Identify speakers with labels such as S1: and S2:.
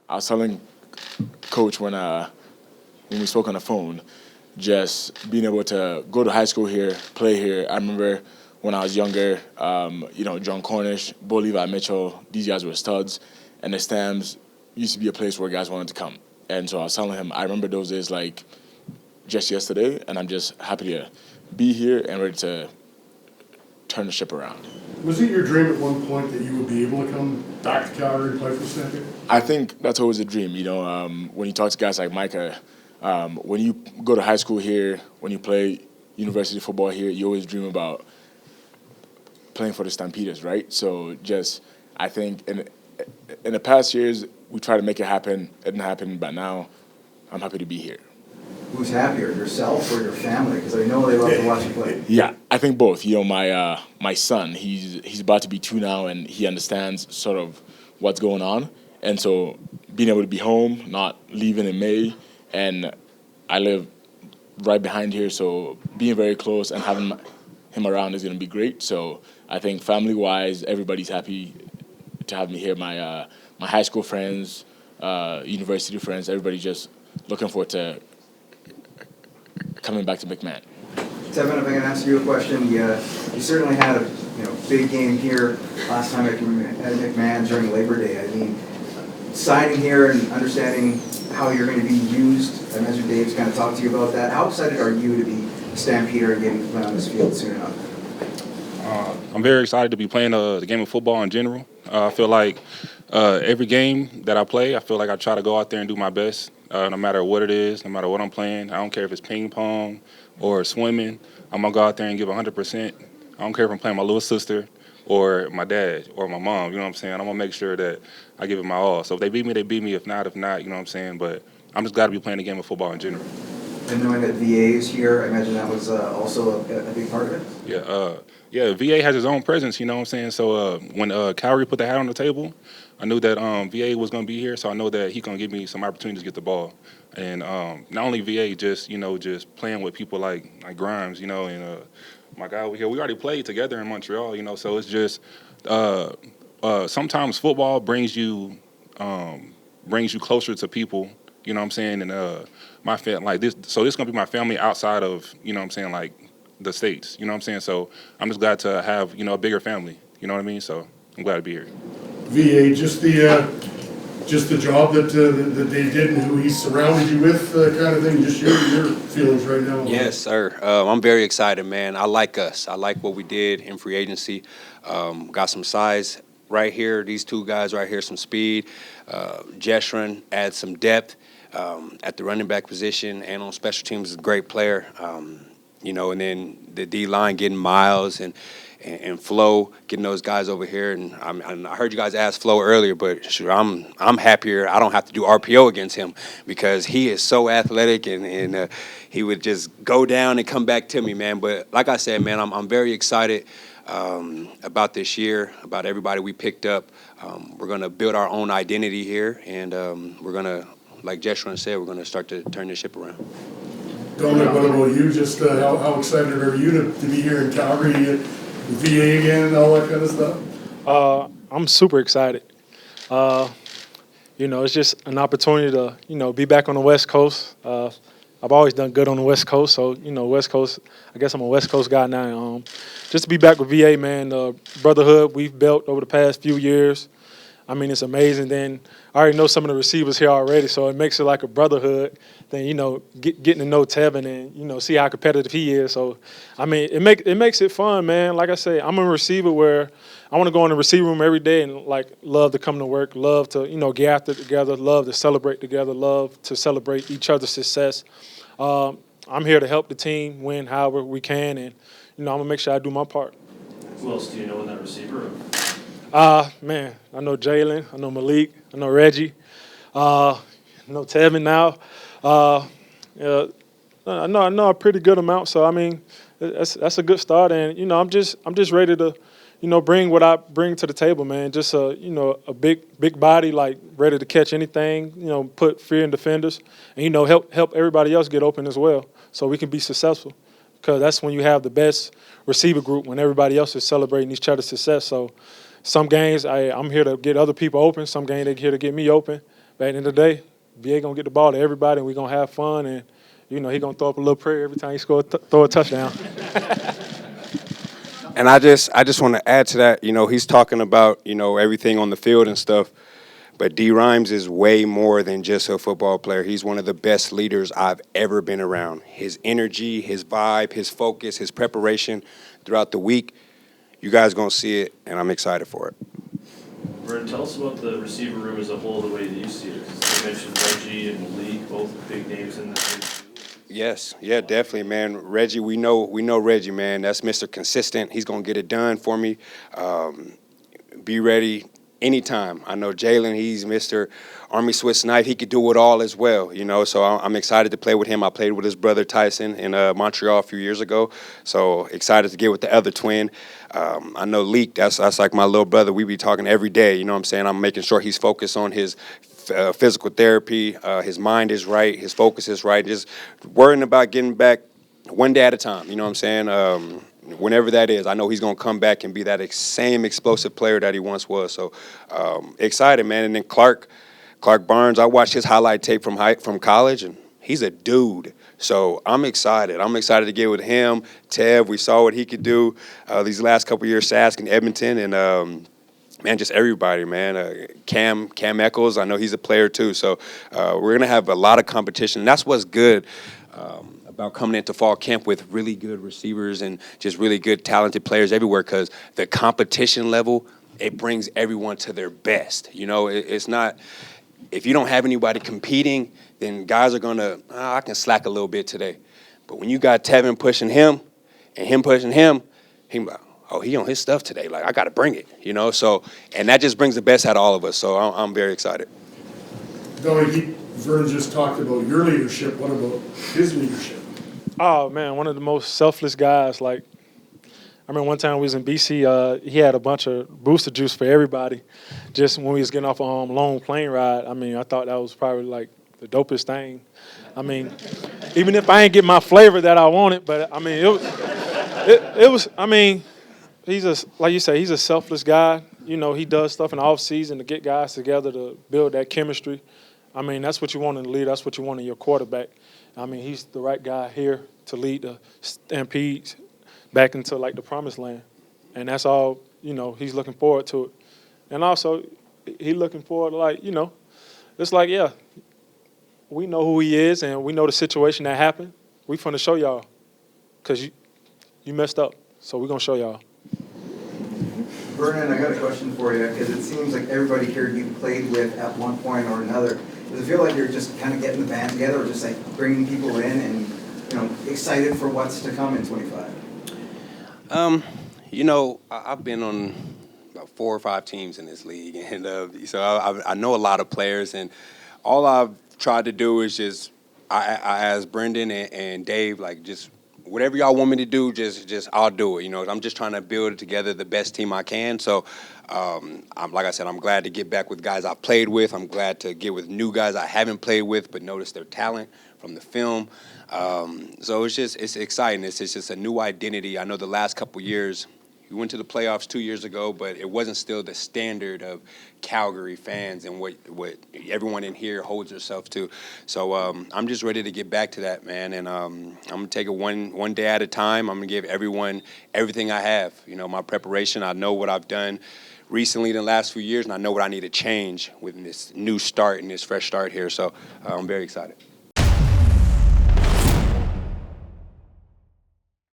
S1: I was telling Coach when we spoke on the phone, just being able to go to high school here, play here. I remember when I was younger, John Cornish, Bo Levi Mitchell, these guys were studs, and the Stamps used to be a place where guys wanted to come. And so I was telling him, I remember those days like just yesterday, and I'm just happy to be here and ready to turn the ship around.
S2: Was it your dream at one point that you would be able to come back to Calgary and play for Stampede?
S1: I think that's always a dream. When you talk to guys like Micah, when you go to high school here, when you play university football here, you always dream about playing for the Stampeders, right? So I think in the past years, we tried to make it happen. It didn't happen, but now I'm happy to be here.
S3: Who's happier, yourself or your family? Because I know they love to watch you play.
S1: Yeah, I think both. My son, he's about to be 2 now, and he understands sort of what's going on. And so being able to be home, not leaving in May, and I live right behind here, so being very close and having him around is going to be great. So I think family-wise, everybody's happy to have me here. My high school friends, university friends, everybody just looking forward to coming back to McMahon.
S3: Tevin, if I can ask you a question, you certainly had a big game here last time at McMahon during Labor Day. I mean, signing here and understanding how you're going to be used, I imagine Dave's kind of talked to you about that. How excited are you to be a Stampeder and getting to play on this field soon enough?
S4: I'm very excited to be playing the game of football in general. I feel like every game that I play, I feel like I try to go out there and do my best, no matter what it is, no matter what I'm playing. I don't care if it's ping pong or swimming. I'm going to go out there and give 100%. I don't care if I'm playing my little sister or my dad or my mom, you know what I'm saying? I'm going to make sure that I give it my all. So if they beat me, they beat me. If not, you know what I'm saying? But I'm just glad to be playing the game of football in general.
S3: And knowing that VA is here, I imagine that was also a big part of it?
S4: Yeah, VA has his own presence, you know what I'm saying? So when Calgary put the hat on the table, I knew that VA was going to be here, so I know that he's going to give me some opportunities to get the ball. And not only VA, just playing with people like Grimes, and my guy over here. We already played together in Montreal, so it's just sometimes football brings you closer to people, you know what I'm saying? And my family, like this, so this is going to be my family outside of, you know what I'm saying, like the States, you know what I'm saying? So I'm just glad to have, a bigger family, you know what I mean? So I'm glad to be here.
S2: VA, just the job that they did and who he surrounded you with, kind of thing. Just your feelings right now.
S5: Yes, sir. I'm very excited, man. I like us. I like what we did in free agency. Got some size right here. These two guys right here, some speed. Jeshrun adds some depth at the running back position, and on special teams is a great player. And then the D-line getting Miles and Flo, getting those guys over here. And I heard you guys ask Flo earlier, but sure, I'm happier. I don't have to do RPO against him because he is so athletic and he would just go down and come back to me, man. But like I said, man, I'm very excited about this year, about everybody we picked up. We're going to build our own identity here, and we're going to, like Jeshrun said, we're going to start to turn this ship around.
S2: Dominic, what about you? Just how excited are you to be here in Calgary, VA again, and all that kind of stuff?
S6: I'm super excited. It's just an opportunity to, be back on the West Coast. I've always done good on the West Coast, so, West Coast, I guess I'm a West Coast guy now. Just to be back with VA, man, the brotherhood we've built over the past few years, I mean, it's amazing. Then I already know some of the receivers here already, so it makes it like a brotherhood. Then, getting to know Tevin and, see how competitive he is. So, I mean, it makes it fun, man. Like I say, I'm a receiver where I want to go in the receiver room every day and, love to come to work, love to, get after it together, love to celebrate together, love to celebrate each other's success. I'm here to help the team win however we can, and, I'm going to make sure I do my part.
S7: Who else do you know in that receiver room?
S6: Man, I know Jalen, I know Malik, I know Reggie, I know Tevin now. I know a pretty good amount, so I mean, that's a good start, and I'm just ready to, bring what I bring to the table, man. Just a big body, ready to catch anything, put fear in defenders, and help everybody else get open as well, so we can be successful. Because that's when you have the best receiver group, when everybody else is celebrating each other's success. So some games I'm here to get other people open. Some games they're here to get me open. But at the end of the day, VA gonna get the ball to everybody, and we gonna have fun. And he gonna throw up a little prayer every time he throw a touchdown.
S5: And I just want to add to that. He's talking about everything on the field and stuff. But D. Rhymes is way more than just a football player. He's one of the best leaders I've ever been around. His energy, his vibe, his focus, his preparation throughout the week, you guys going to see it, and I'm excited for it.
S7: Vernon, tell us about the receiver room as a whole, the way that you see it. Because you mentioned Reggie and Malik, both big names in this league.
S5: Yes, yeah, definitely, man. Reggie, we know Reggie, man. That's Mr. Consistent. He's going to get it done for me. Be ready anytime. I know Jalen, he's Mr. Army Swiss knife. He could do it all as well, so I'm excited to play with him. I played with his brother Tyson in Montreal a few years ago, so excited to get with the other twin. I know Leek, that's like my little brother. We be talking every day, you know what I'm saying? I'm making sure he's focused on his physical therapy, his mind is right, his focus is right, just worrying about getting back one day at a time, you know what I'm saying? Whenever that is, I know he's going to come back and be that same explosive player that he once was. So excited, man. And then Clark Barnes, I watched his highlight tape from college, and he's a dude. So I'm excited. I'm excited to get with him. Tev, we saw what he could do these last couple of years, Sask and Edmonton, and man, just everybody, man. Cam Eccles, I know he's a player too. So we're going to have a lot of competition. And that's what's good about coming into fall camp with really good receivers and just really good talented players everywhere, because the competition level, it brings everyone to their best. It's not, if you don't have anybody competing, then guys are going to, I can slack a little bit today. But when you got Tevin pushing him and him pushing him, he like, oh, he on his stuff today. Like, I got to bring it, So, and that just brings the best out of all of us. So I'm very excited.
S2: Dominique, Vernon just talked about your leadership. What about his leadership?
S6: Oh, man, one of the most selfless guys. Like, I remember one time we was in BC, he had a bunch of booster juice for everybody just when we was getting off a long plane ride. I mean, I thought that was probably, like, the dopest thing. I mean, even if I ain't get my flavor that I wanted, but, I mean, it was, I mean, like you say, he's a selfless guy. He does stuff in the off season to get guys together to build that chemistry. I mean, that's what you want in the leader. That's what you want in your quarterback. I mean, he's the right guy here to lead the Stampedes back into, like, the promised land. And that's all, he's looking forward to it. And also, he's looking forward to, like, it's like, yeah, we know who he is and we know the situation that happened. We finna show y'all because you messed up. So we're going to show y'all.
S3: Vernon, I got a question for you, because it seems like everybody here you played with at one point or another. Does it feel like you're just kind of getting the band together, or just like bringing people in and, excited for what's to come in 25?
S5: I've been on about 4 or 5 teams in this league, and so I know a lot of players, and all I've tried to do is just I asked Brendan and Dave, like, just whatever y'all want me to do, just I'll do it. I'm just trying to build together the best team I can. So, like I said, I'm glad to get back with guys I've played with. I'm glad to get with new guys I haven't played with, but notice their talent from the film. So it's exciting. It's just a new identity. I know the last couple years, we went to the playoffs 2 years ago, but it wasn't still the standard of Calgary fans and what everyone in here holds themselves to. So I'm just ready to get back to that, man. And I'm going to take it one day at a time. I'm going to give everyone everything I have. My preparation, I know what I've done recently in the last few years, and I know what I need to change with this new start and this fresh start here. So I'm very excited.